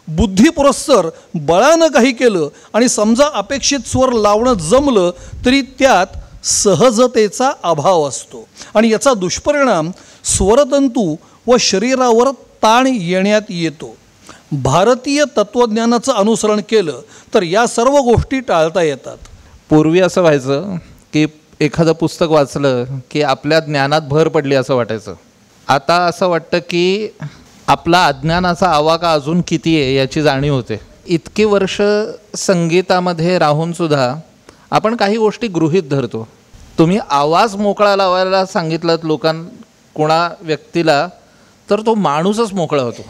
बुद्धिपुरस्सर बळानं काही केलं आणि समजा अपेक्षित स्वर लावणं जमलं तरी त्यात सहजतेचा अभाव असतो आणि याचा दुष्परिणाम स्वरतंतू व शरीरावर ताण येण्यात येतो. भारतीय तत्त्वज्ञानाचं अनुसरण केलं तर या सर्व गोष्टी टाळता येतात. पूर्वी असं व्हायचं की एखादं पुस्तक वाचलं की आपल्या ज्ञानात भर पडली असं वाटायचं. आता असं वाटतं की आपला अज्ञानाचा आवाका अजून किती आहे याची जाणीव होते. इतकी वर्ष संगीतामध्ये राहूनसुद्धा आपण काही गोष्टी गृहीत धरतो. तुम्ही आवाज मोकळा लावायला सांगितलात कोणा व्यक्तीला तर तो माणूसच मोकळा होतो.